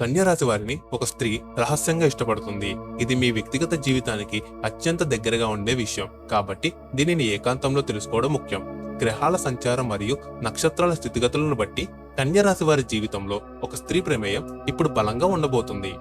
కన్యా రాశి వారిని ఒక స్త్రీ రహస్యంగా ఇష్టపడుతుంది. ఇది మీ వ్యక్తిగత జీవితానికి అత్యంత దగ్గరగా ఉండే విషయం కాబట్టి దీనిని ఏకాంతంలో తెలుసుకోవడం ముఖ్యం. గ్రహాల సంచారం మరియు నక్షత్రాల స్థితిగతులను బట్టి కన్యా రాశి వారి జీవితంలో ఒక స్త్రీ ప్రమేయం ఇప్పుడు బలంగా ఉండబోతుంది.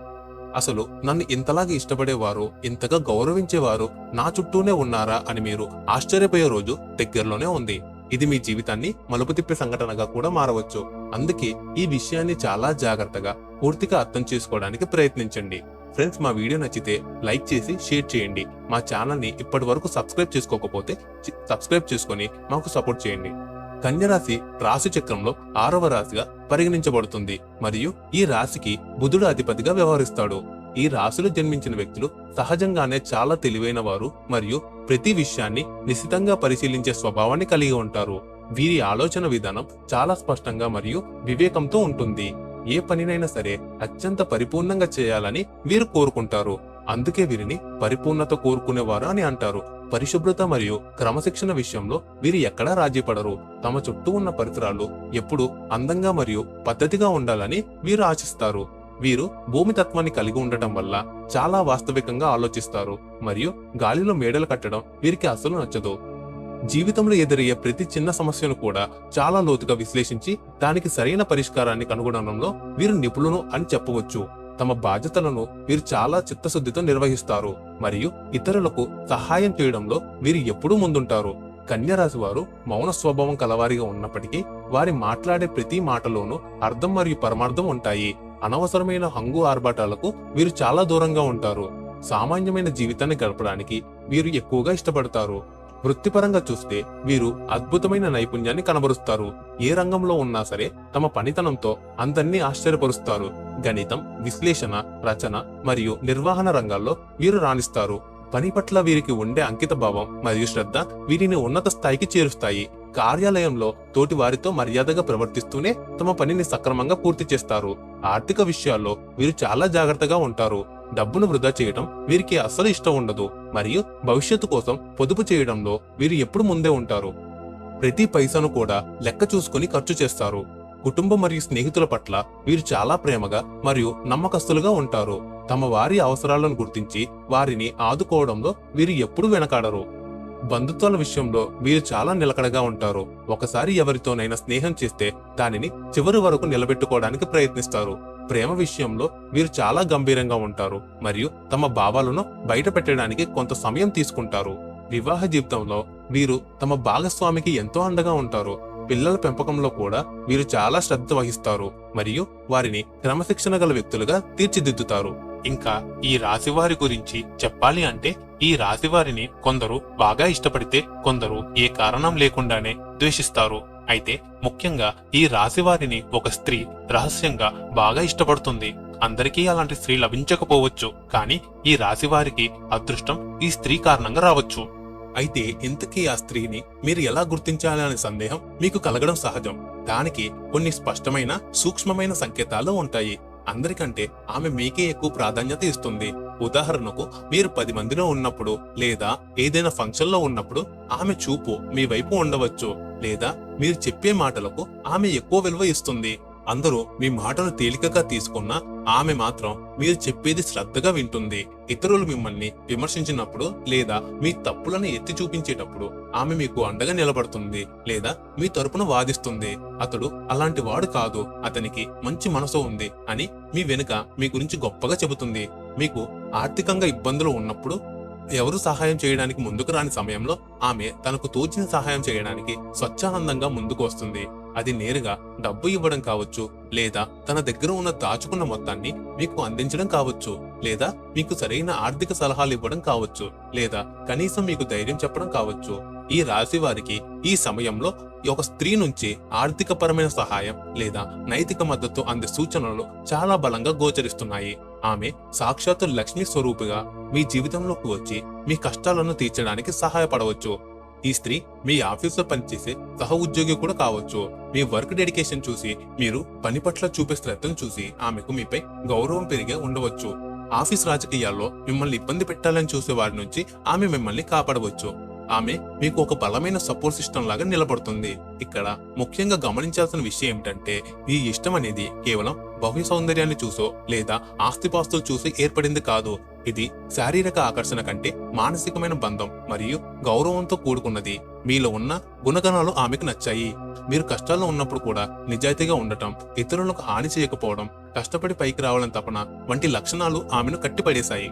అసలు నన్ను ఇంతలాగా ఇష్టపడేవారు, ఇంతగా గౌరవించేవారు నా చుట్టూనే ఉన్నారా అని మీరు ఆశ్చర్యపోయే రోజు దగ్గరలోనే ఉంది. ఇది మీ జీవితాన్ని మలుపు తిప్పే సంఘటనగా కూడా మారవచ్చు. అందుకే ఈ విషయాన్ని చాలా జాగ్రత్తగా పూర్తిగా అర్థం చేసుకోవడానికి ప్రయత్నించండి. ఫ్రెండ్స్, మా వీడియో నచ్చితే లైక్ చేసి షేర్ చేయండి. మా ఛానల్ ని ఇప్పటి వరకు సబ్స్క్రైబ్ చేసుకోకపోతే సబ్స్క్రైబ్ చేసుకుని మాకు సపోర్ట్ చేయండి. కన్యా రాశి రాశి చక్రంలో 6వ రాశిగా పరిగణించబడుతుంది మరియు ఈ రాశికి బుధుడు అధిపతిగా వ్యవహరిస్తాడు. ఈ రాశిలో జన్మించిన వ్యక్తులు సహజంగానే చాలా తెలివైన వారు మరియు ప్రతి విషయాన్ని నిశితంగా పరిశీలించే స్వభావాన్ని కలిగి ఉంటారు. వీరి ఆలోచన విధానం చాలా స్పష్టంగా మరియు వివేకంతో ఉంటుంది. ఏ పనినైనా సరే అత్యంత పరిపూర్ణంగా చేయాలని వీరు కోరుకుంటారు. అందుకే వీరిని పరిపూర్ణత కోరుకునేవారు అని అంటారు. పరిశుభ్రత మరియు క్రమశిక్షణ విషయంలో వీరు ఎక్కడా రాజీ పడరు. తమ చుట్టూ ఉన్న పరిసరాలు ఎప్పుడూ అందంగా మరియు పద్ధతిగా ఉండాలని వీరు ఆశిస్తారు. వీరు భూమి తత్వాన్ని కలిగి ఉండటం వల్ల చాలా వాస్తవికంగా ఆలోచిస్తారు మరియు గాలిలో మేడలు కట్టడం వీరికి అసలు నచ్చదు. జీవితంలో ఎదురయ్యే ప్రతి చిన్న సమస్యను కూడా చాలా లోతుగా విశ్లేషించి దానికి సరైన పరిష్కారాన్ని కనుగొనడంలో వీరు నిపుణులు అని చెప్పవచ్చు. తమ బాధ్యతలను వీరు చాలా చిత్తశుద్ధితో నిర్వహిస్తారు మరియు ఇతరులకు సహాయం చేయడంలో వీరు ఎప్పుడూ ముందుంటారు. కన్యా రాశి వారు మౌన స్వభావం కలవారిగా ఉన్నప్పటికీ వారి మాట్లాడే ప్రతి మాటలోనూ అర్థం మరియు పరమార్థం ఉంటాయి. అనవసరమైన హంగు ఆర్భాటాలకు వీరు చాలా దూరంగా ఉంటారు. సామాన్యమైన జీవితాన్ని గడపడానికి వీరు ఎక్కువగా ఇష్టపడతారు. వృత్తిపరంగా చూస్తే వీరు అద్భుతమైన నైపుణ్యాన్ని కనబరుస్తారు. ఏ రంగంలో ఉన్నా సరే తమ పనితనంతో అందరినీ ఆశ్చర్యపరుస్తారు. గణితం, విశ్లేషణ, రచన మరియు నిర్వహణ రంగాల్లో వీరు రాణిస్తారు. పని పట్ల వీరికి ఉండే అంకిత భావం మరియు శ్రద్ధ వీరిని ఉన్నత స్థాయికి చేరుస్తాయి. కార్యాలయంలో తోటి వారితో మర్యాదగా ప్రవర్తిస్తూనే తమ పనిని సక్రమంగా పూర్తి చేస్తారు. ఆర్థిక విషయాల్లో వీరు చాలా జాగ్రత్తగా ఉంటారు. డబ్బును వృధా చేయడం వీరికి అస్సలు ఇష్టం ఉండదు మరియు భవిష్యత్తు కోసం పొదుపు చేయడంలో వీరు ఎప్పుడు ముందే ఉంటారు. ప్రతి పైసాను కూడా లెక్క చూసుకుని ఖర్చు చేస్తారు. కుటుంబం మరియు స్నేహితుల పట్ల వీరు చాలా ప్రేమగా మరియు నమ్మకస్తులుగా ఉంటారు. తమ వారి అవసరాలను గుర్తించి వారిని ఆదుకోవడంలో వీరు ఎప్పుడూ వెనకాడరు. బంధుత్వాల విషయంలో వీరు చాలా నిలకడగా ఉంటారు. ఒకసారి ఎవరితోనైనా స్నేహం చేస్తే దానిని చివరి వరకు నిలబెట్టుకోవడానికి ప్రయత్నిస్తారు. ప్రేమ విషయంలో వీరు చాలా గంభీరంగా ఉంటారు మరియు తమ భావాలను బయట పెట్టడానికి కొంత సమయం తీసుకుంటారు. వివాహ జీవితంలో వీరు తమ భాగస్వామికి ఎంతో అండగా ఉంటారు. పిల్లల పెంపకంలో కూడా వీరు చాలా శ్రద్ధ వహిస్తారు మరియు వారిని క్రమశిక్షణ గల వ్యక్తులుగా తీర్చిదిద్దుతారు. ఇంకా ఈ రాశి వారి గురించి చెప్పాలి అంటే ఈ రాశి వారిని కొందరు బాగా ఇష్టపడితే కొందరు ఏ కారణం లేకుండానే ద్వేషిస్తారు. అయితే ముఖ్యంగా ఈ రాశి వారిని ఒక స్త్రీ రహస్యంగా బాగా ఇష్టపడుతుంది. అందరికీ అలాంటి స్త్రీ లభించకపోవచ్చు, కానీ ఈ రాశి వారికి అదృష్టం ఈ స్త్రీ కారణంగా రావచ్చు. అయితే ఇంతకీ ఆ స్త్రీని మీరు ఎలా గుర్తించాలి అనే సందేహం మీకు కలగడం సహజం. దానికి కొన్ని స్పష్టమైన సూక్ష్మమైన సంకేతాలు ఉంటాయి. అందరికంటే ఆమె మీకే ఎక్కువ ప్రాధాన్యత ఇస్తుంది. ఉదాహరణకు మీరు 10 మందిలో ఉన్నప్పుడు లేదా ఏదైనా ఫంక్షన్ లో ఉన్నప్పుడు ఆమె చూపు మీ వైపు ఉండవచ్చు, లేదా మీరు చెప్పే మాటలకు ఆమె ఎక్కువ విలువ ఇస్తుంది. అందరూ మీ మాటను తేలికగా తీసుకున్నా ఆమె మాత్రం మీరు చెప్పేది శ్రద్ధగా వింటుంది. ఇతరులు మిమ్మల్ని విమర్శించినప్పుడు లేదా మీ తప్పులను ఎత్తి చూపించేటప్పుడు ఆమె మీకు అండగా నిలబడుతుంది లేదా మీ తరపున వాదిస్తుంది. అతడు అలాంటి వాడు కాదు, అతనికి మంచి మనసు ఉంది అని మీ వెనుక మీ గురించి గొప్పగా చెబుతుంది. మీకు ఆర్థికంగా ఇబ్బందులు ఉన్నప్పుడు ఎవరు సహాయం చేయడానికి ముందుకు రాని సమయంలో ఆమె తనకు తోచిన సహాయం చేయడానికి స్వచ్ఛానందంగా ముందుకు వస్తుంది. అది నేరుగా డబ్బు ఇవ్వడం కావచ్చు, లేదా తన దగ్గర ఉన్న దాచుకున్న మొత్తాన్ని మీకు అందించడం కావచ్చు, లేదా మీకు సరైన ఆర్థిక సలహాలు ఇవ్వడం కావచ్చు, లేదా కనీసం మీకు ధైర్యం చెప్పడం కావచ్చు. ఈ రాశి వారికి ఈ సమయంలో ఒక స్త్రీ నుంచి ఆర్థిక పరమైన సహాయం లేదా నైతిక మద్దతు అందే సూచనలు చాలా బలంగా గోచరిస్తున్నాయి. ఆమె సాక్షాత్తు లక్ష్మీ స్వరూపిగా మీ జీవితంలోకి వచ్చి మీ కష్టాలను తీర్చడానికి సహాయపడవచ్చు. ఈ స్త్రీ మీ ఆఫీసులో పనిచేసే సహ ఉద్యోగి కూడా కావచ్చు. మీ వర్క్ డెడికేషన్ చూసి, మీరు పని పట్ల చూపే శ్రద్ధను చూసి ఆమెకు మీపై గౌరవం పెరిగే ఉండవచ్చు. ఆఫీస్ రాజకీయాల్లో మిమ్మల్ని ఇబ్బంది పెట్టాలని చూసే వారి నుంచి ఆమె మిమ్మల్ని కాపాడవచ్చు. ఆమె మీకు ఒక బలమైన సపోర్ట్ సిస్టమ్ లాగా నిలబడుతుంది. ఇక్కడ ముఖ్యంగా గమనించాల్సిన విషయం ఏమిటంటే ఈ ఇష్టం అనేది కేవలం భవ్య సౌందర్యాన్ని చూసో లేదా ఆస్తిపాస్తులు చూసి ఏర్పడింది కాదు. ఇది శారీరక ఆకర్షణ కంటే మానసికమైన బంధం మరియు గౌరవంతో కూడుకున్నది. మీలో ఉన్న గుణగణాలు ఆమెకు నచ్చాయి. మీరు కష్టాల్లో ఉన్నప్పుడు కూడా నిజాయితీగా ఉండటం, ఇతరులకు హాని చేయకపోవడం, కష్టపడి పైకి రావాలని తపన వంటి లక్షణాలు ఆమెను కట్టిపడేశాయి.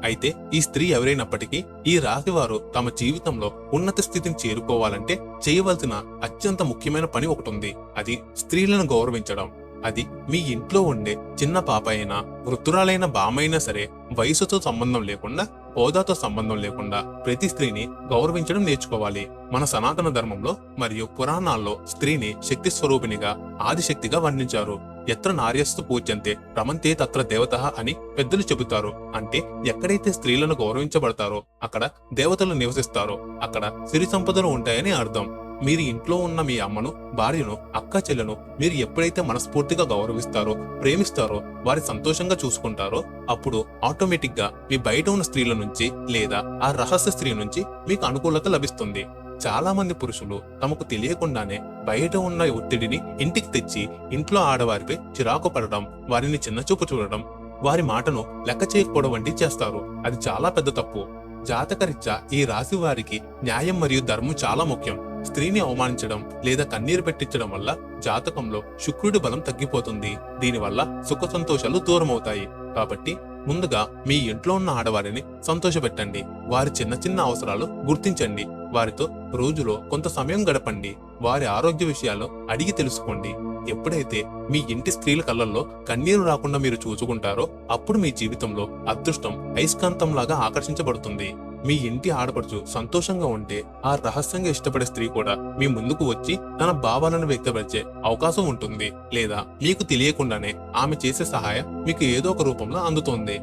అయితే ఈ స్త్రీ ఎవరైనప్పటికీ ఈ రాశి వారు తమ జీవితంలో ఉన్నత స్థితిని చేరుకోవాలంటే చేయవలసిన అత్యంత ముఖ్యమైన పని ఒకటి ఉంది. అది స్త్రీలను గౌరవించడం. అది మీ ఇంట్లో ఉండే చిన్న పాప అయినా, వృద్ధురాలైన బామైనా సరే, వయసుతో సంబంధం లేకుండా, హోదాతో సంబంధం లేకుండా ప్రతి స్త్రీని గౌరవించడం నేర్చుకోవాలి. మన సనాతన ధర్మంలో మరియు పురాణాల్లో స్త్రీని శక్తి స్వరూపిణిగా, ఆదిశక్తిగా వర్ణించారు. ఎత్ర నార్యస్తు పూజ్యంతే రమంతే తత్ర దేవతః అని పెద్దలు చెబుతారు. అంటే ఎక్కడైతే స్త్రీలను గౌరవించబడతారో అక్కడ దేవతలు నివసిస్తారో అక్కడ సిరి సంపదలు ఉంటాయని అర్థం. మీరు ఇంట్లో ఉన్న మీ అమ్మను, భార్యను, అక్క చెల్లెను మీరు ఎప్పుడైతే మనస్ఫూర్తిగా గౌరవిస్తారో, ప్రేమిస్తారో, వారి సంతోషంగా చూసుకుంటారో అప్పుడు ఆటోమేటిక్ గా మీ బయట ఉన్న స్త్రీల నుంచి లేదా ఆ రహస్య స్త్రీ నుంచి మీకు అనుకూలత లభిస్తుంది. చాలా మంది పురుషులు తమకు తెలియకుండానే బయట ఉన్న ఒత్తిడిని ఇంటికి తెచ్చి ఇంట్లో ఆడవారిపై చిరాకు పడడం, వారిని చిన్నచూపు చూడడం, వారి మాటను లెక్క చేయకపోవడం వంటి చేస్తారు. అది చాలా పెద్ద తప్పు. జాతకరీత్యా ఈ రాశి వారికి న్యాయం మరియు ధర్మం చాలా ముఖ్యం. స్త్రీని అవమానించడం లేదా కన్నీరు పెట్టించడం వల్ల జాతకంలో శుక్రుడి బలం తగ్గిపోతుంది. దీనివల్ల సుఖ సంతోషాలు దూరం అవుతాయి. కాబట్టి ముందుగా మీ ఇంట్లో ఉన్న ఆడవారిని సంతోషపెట్టండి. వారి చిన్న చిన్న అవసరాలు గుర్తించండి. వారితో రోజులో కొంత సమయం గడపండి. వారి ఆరోగ్య విషయాలు అడిగి తెలుసుకోండి. ఎప్పుడైతే మీ ఇంటి స్త్రీల కళ్ళల్లో కన్నీరు రాకుండా మీరు చూసుకుంటారో అప్పుడు మీ జీవితంలో అదృష్టం అయస్కాంతంలాగా ఆకర్షించబడుతుంది. మీ ఇంటి ఆడపడుచు సంతోషంగా ఉంటే ఆ రహస్యంగా ఇష్టపడే స్త్రీ కూడా మీ ముందుకు వచ్చి తన భావాలను వ్యక్తపరిచే అవకాశం ఉంటుంది. లేదా మీకు తెలియకుండానే ఆమె చేసే సహాయం మీకు ఏదో ఒక రూపంలో అందుతుంది.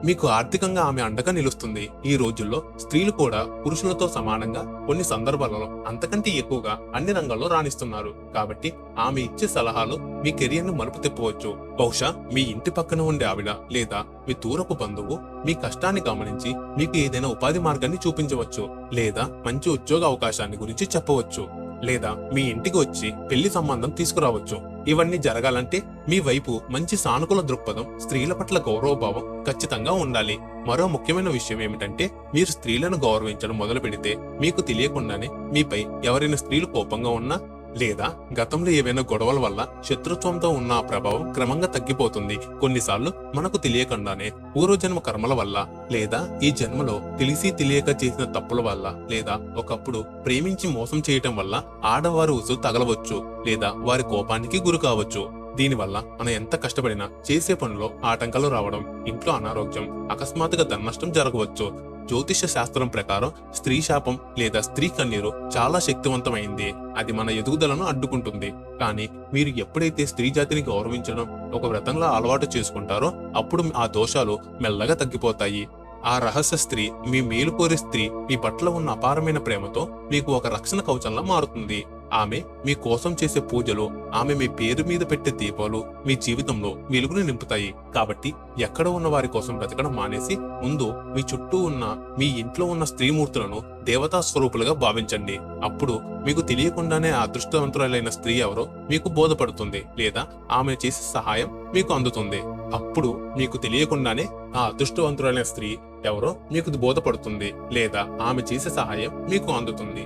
మీకు ఆర్థికంగా ఆమె అండగా నిలుస్తుంది. ఈ రోజుల్లో స్త్రీలు కూడా పురుషులతో సమానంగా, కొన్ని సందర్భాలలో అంతకంటే ఎక్కువగా అన్ని రంగాల్లో రాణిస్తున్నారు. కాబట్టి ఆమె ఇచ్చే సలహాలు మీ కెరియర్ ను మలుపు తిప్పవచ్చు. బహుశా మీ ఇంటి పక్కన ఉండే ఆవిడ లేదా మీ దూరపు బంధువు మీ కష్టాన్ని గమనించి మీకు ఏదైనా ఉపాధి మార్గాన్ని చూపించవచ్చు, లేదా మంచి ఉద్యోగ అవకాశాన్ని గురించి చెప్పవచ్చు, లేదా మీ ఇంటికి వచ్చి పెళ్లి సంబంధం తీసుకురావచ్చు. ఇవన్నీ జరగాలంటే మీ వైపు మంచి సానుకూల దృక్పథం, స్త్రీల పట్ల గౌరవభావం ఖచ్చితంగా ఉండాలి. మరో ముఖ్యమైన విషయం ఏమిటంటే మీరు స్త్రీలను గౌరవించడం మొదలు పెడితే మీకు తెలియకుండానే మీపై ఎవరైనా స్త్రీలు కోపంగా ఉన్నా లేదా గతంలో ఏవైనా గొడవల వల్ల శత్రుత్వంతో ఉన్న ఆ ప్రభావం క్రమంగా తగ్గిపోతుంది. కొన్నిసార్లు మనకు తెలియకుండానే పూర్వజన్మ కర్మల వల్ల, లేదా ఈ జన్మలో తెలిసి తెలియక చేసిన తప్పుల వల్ల, లేదా ఒకప్పుడు ప్రేమించి మోసం చేయటం వల్ల ఆడవారు ఉసురు తగలవచ్చు, లేదా వారి కోపానికి గురి కావచ్చు. దీనివల్ల మనం ఎంత కష్టపడినా చేసే పనిలో ఆటంకాలు రావడం, ఇంట్లో అనారోగ్యం, అకస్మాత్తుగా ధననష్టం జరగవచ్చు. జ్యోతిష శాస్త్రం ప్రకారం స్త్రీ శాపం లేదా స్త్రీ కన్నీరు చాలా శక్తివంతమైంది. అది మన ఎదుగుదలను అడ్డుకుంటుంది. కానీ మీరు ఎప్పుడైతే స్త్రీ జాతిని గౌరవించడం ఒక వ్రతంలా అలవాటు చేసుకుంటారో అప్పుడు ఆ దోషాలు మెల్లగా తగ్గిపోతాయి. ఆ రహస్య స్త్రీ, మీ మేలు కోరే స్త్రీ మీ పట్ల ఉన్న అపారమైన ప్రేమతో మీకు ఒక రక్షణ కవచంలా మారుతుంది. ఆమె మీ కోసం చేసే పూజలు, ఆమె మీ పేరు మీద పెట్టే దీపాలు మీ జీవితంలో వెలుగును నింపుతాయి. కాబట్టి ఎక్కడ ఉన్న వారి కోసం బ్రతకడం మానేసి ముందు మీ చుట్టూ ఉన్న, మీ ఇంట్లో ఉన్న స్త్రీమూర్తులను దేవతా స్వరూపులుగా భావించండి. అప్పుడు మీకు తెలియకుండానే ఆ అదృష్టవంతురాలైన స్త్రీ ఎవరో మీకు బోధపడుతుంది, లేదా ఆమె చేసే సహాయం మీకు అందుతుంది. అప్పుడు మీకు తెలియకుండానే ఆ అదృష్టవంతురాలైన స్త్రీ ఎవరో మీకు బోధపడుతుంది, లేదా ఆమె చేసే సహాయం మీకు అందుతుంది.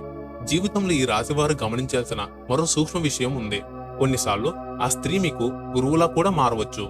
జీవితంలో ఈ రాశివారు గమనించాల్సిన మరో సూక్ష్మ విషయం ఉంది. కొన్నిసార్లు ఆ స్త్రీ మీకు గురువులా కూడా మారవచ్చు.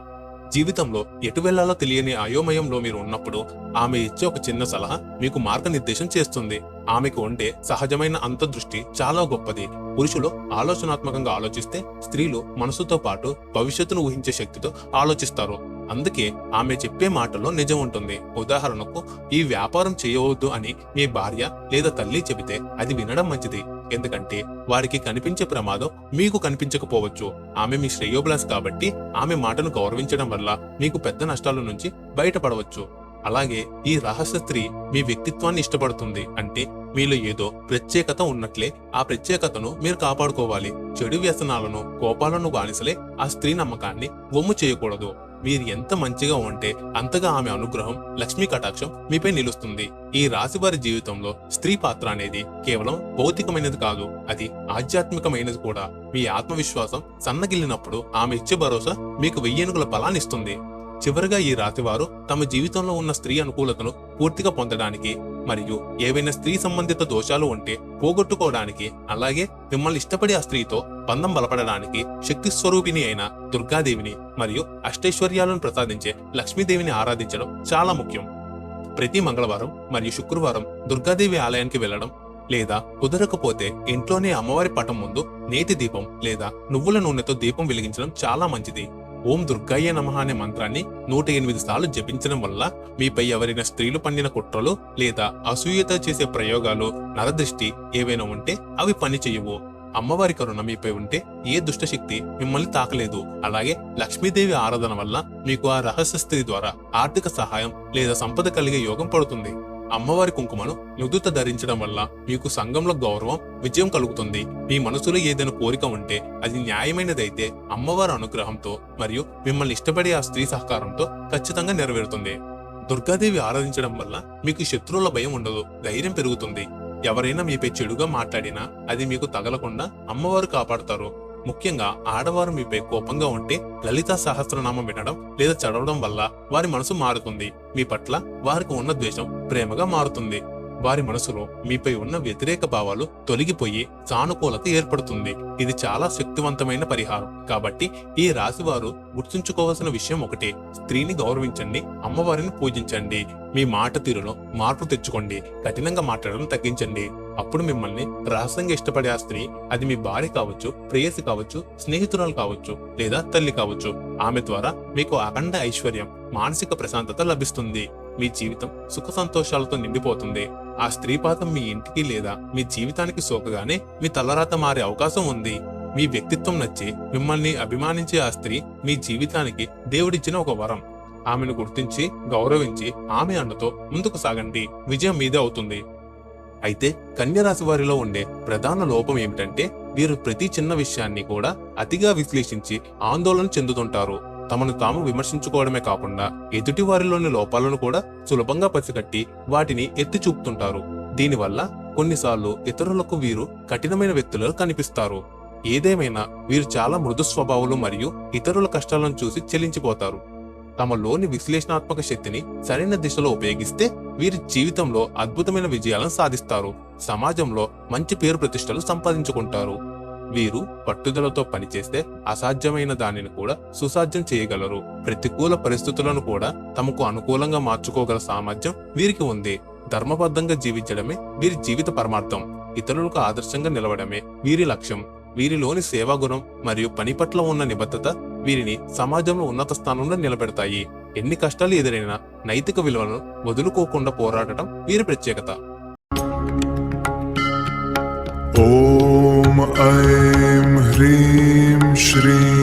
జీవితంలో ఎటు వెళ్లాలో తెలియని అయోమయంలో మీరు ఉన్నప్పుడు ఆమె ఇచ్చే ఒక చిన్న సలహా మీకు మార్గనిర్దేశం చేస్తుంది. ఆమెకు ఉండే సహజమైన అంతర్దృష్టి చాలా గొప్పది. పురుషులు ఆలోచనాత్మకంగా ఆలోచిస్తే స్త్రీలు మనసుతో పాటు భవిష్యత్తును ఊహించే శక్తితో ఆలోచిస్తారు. అందుకే ఆమె చెప్పే మాటల్లో నిజం ఉంటుంది. ఉదాహరణకు, ఈ వ్యాపారం చేయవద్దు అని మీ భార్య లేదా తల్లి చెబితే అది వినడం మంచిది. ఎందుకంటే వారికి కనిపించే ప్రమాదం మీకు కనిపించకపోవచ్చు. ఆమె మీ శ్రేయోభిలాష్ కాబట్టి ఆమె మాటను గౌరవించడం వల్ల మీకు పెద్ద నష్టాల నుంచి బయటపడవచ్చు. అలాగే ఈ రహస్య స్త్రీ మీ వ్యక్తిత్వాన్ని ఇష్టపడుతుంది. అంటే మీలో ఏదో ప్రత్యేకత ఉన్నట్లే ఆ ప్రత్యేకతను మీరు కాపాడుకోవాలి. చెడు వ్యసనాలను, కోపాలను బానిసలే ఆ స్త్రీ నమ్మకాన్ని వమ్ము చేయకూడదు. మీరు ఎంత మంచిగా ఉంటే అంతగా ఆమె అనుగ్రహం, లక్ష్మీ కటాక్షం మీపై నిలుస్తుంది. ఈ రాశి వారి జీవితంలో స్త్రీ పాత్ర అనేది కేవలం భౌతికమైనది కాదు, అది ఆధ్యాత్మికమైనది కూడా. మీ ఆత్మవిశ్వాసం సన్నగిల్లినప్పుడు ఆమె ఇచ్చే భరోసా మీకు వెయ్యేనుగుల బలాన్ని ఇస్తుంది. చివరిగా ఈ రాశివారు తమ జీవితంలో ఉన్న స్త్రీ అనుకూలతను పూర్తిగా పొందడానికి మరియు ఏవైనా స్త్రీ సంబంధిత దోషాలు ఉంటే పోగొట్టుకోవడానికి, అలాగే మిమ్మల్ని ఇష్టపడే ఆ స్త్రీతో బంధం బలపడడానికి శక్తి స్వరూపిణి అయిన దుర్గాదేవిని మరియు అష్టైశ్వర్యాలను ప్రసాదించే లక్ష్మీదేవిని ఆరాధించడం చాలా ముఖ్యం. ప్రతి మంగళవారం మరియు శుక్రవారం దుర్గాదేవి ఆలయానికి వెళ్లడం, లేదా కుదరకపోతే ఇంట్లోనే అమ్మవారి పటం ముందు నేతి దీపం లేదా నువ్వుల నూనెతో దీపం వెలిగించడం చాలా మంచిది. ఓం దుర్గాయ నమః అనే మంత్రాన్ని 108 సార్లు జపించడం వల్ల మీపై ఎవరైనా స్త్రీలు పన్నిన కుట్రలు లేదా అసూయత చేసే ప్రయోగాలు, నరదృష్టి ఏవైనా ఉంటే అవి పని చెయ్యవు. అమ్మవారి కరుణ మీపై ఉంటే ఏ దుష్టశక్తి మిమ్మల్ని తాకలేదు. అలాగే లక్ష్మీదేవి ఆరాధన వల్ల మీకు ఆ రహస్య స్త్రీ ద్వారా ఆర్థిక సహాయం లేదా సంపద కలిగే యోగం పడుతుంది. అమ్మవారి కుంకుమను నుదుట ధరించడం వల్ల మీకు సంఘంలో గౌరవం, విజయం కలుగుతుంది. మీ మనసులో ఏదైనా కోరిక ఉంటే అది న్యాయమైనదైతే అమ్మవారి అనుగ్రహంతో మరియు మిమ్మల్ని ఇష్టపడే ఆ స్త్రీ సహకారంతో ఖచ్చితంగా నెరవేరుతుంది. దుర్గాదేవి ఆరాధించడం వల్ల మీకు శత్రువుల భయం ఉండదు, ధైర్యం పెరుగుతుంది. ఎవరైనా మీపై చెడుగా మాట్లాడినా అది మీకు తగలకుండా అమ్మవారు కాపాడుతారు. ముఖ్యంగా ఆడవారు మీపై కోపంగా ఉంటే లలితా సహస్రనామం వినడం లేదా చదవడం వల్ల వారి మనసు మారుతుంది. మీ పట్ల వారికి ఉన్న ద్వేషం ప్రేమగా మారుతుంది. వారి మనసులో మీపై ఉన్న వ్యతిరేక భావాలు తొలగిపోయి సానుకూలత ఏర్పడుతుంది. ఇది చాలా శక్తివంతమైన పరిహారం. కాబట్టి ఈ రాశి వారు గుర్తుంచుకోవాల్సిన విషయం ఒకటే: స్త్రీని గౌరవించండి, అమ్మవారిని పూజించండి. మీ మాట తీరులో మార్పు తెచ్చుకోండి, కఠినంగా మాట్లాడడం తగ్గించండి. అప్పుడు మిమ్మల్ని రహస్యంగా ఇష్టపడే ఆ స్త్రీ, అది మీ భార్య కావచ్చు, ప్రేయసి కావచ్చు, స్నేహితురాలు కావచ్చు, లేదా తల్లి కావచ్చు, ఆమె ద్వారా మీకు అఖండ ఐశ్వర్యం, మానసిక ప్రశాంతత లభిస్తుంది. మీ జీవితం సుఖ సంతోషాలతో నిండిపోతుంది. ఆ స్త్రీ పాదం మీ ఇంటికి లేదా మీ జీవితానికి సోకగానే మీ తలరాత మారే అవకాశం ఉంది. మీ వ్యక్తిత్వం నచ్చి మిమ్మల్ని అభిమానించే ఆ స్త్రీ మీ జీవితానికి దేవుడిచ్చిన ఒక వరం. ఆమెను గుర్తించి గౌరవించి ఆమె అండతో ముందుకు సాగండి, విజయం మీదే అవుతుంది. అయితే కన్యరాశి వారిలో ఉండే ప్రధాన లోపం ఏమిటంటే, వీరు ప్రతి చిన్న విషయాన్ని కూడా అతిగా విశ్లేషించి ఆందోళన చెందుతుంటారు. తమను తాము విమర్శించుకోవడమే కాకుండా ఎదుటి వారిలోని లోపాలను కూడా సులభంగా పసిగట్టి వాటిని ఎత్తి చూపుతుంటారు. దీనివల్ల కొన్నిసార్లు ఇతరులకు వీరు కఠినమైన వ్యక్తులుగా కనిపిస్తారు. ఏదేమైనా వీరు చాలా మృదు స్వభావాలు మరియు ఇతరుల కష్టాలను చూసి చెల్లించిపోతారు. తమలోని విశ్లేషణాత్మక శక్తిని సరైన దిశలో ఉపయోగిస్తే వీరి జీవితంలో అద్భుతమైన విజయాలను సాధిస్తారు. సమాజంలో మంచి పేరు ప్రతిష్టలు సంపాదించుకుంటారు. వీరు పట్టుదలతో పనిచేస్తే అసాధ్యమైన దానిని కూడా సుసాధ్యం చేయగలరు. ప్రతికూల పరిస్థితులను కూడా తమకు అనుకూలంగా మార్చుకోగల సామర్థ్యం వీరికి ఉంది. ధర్మబద్ధంగా జీవించడమే వీరి జీవిత పరమార్థం. ఇతరులకు ఆదర్శంగా నిలవడమే వీరి లక్ష్యం. వీరిలోని సేవాగుణం మరియు పని పట్ల ఉన్న నిబద్ధత వీరిని సమాజంలో ఉన్నత స్థానంలో నిలబెడతాయి. ఎన్ని కష్టాలు ఎదురైనా నైతిక విలువలను వదులుకోకుండా పోరాడటం వీరి ప్రత్యేకత. ఓం ఐం హ్రీం శ్రీం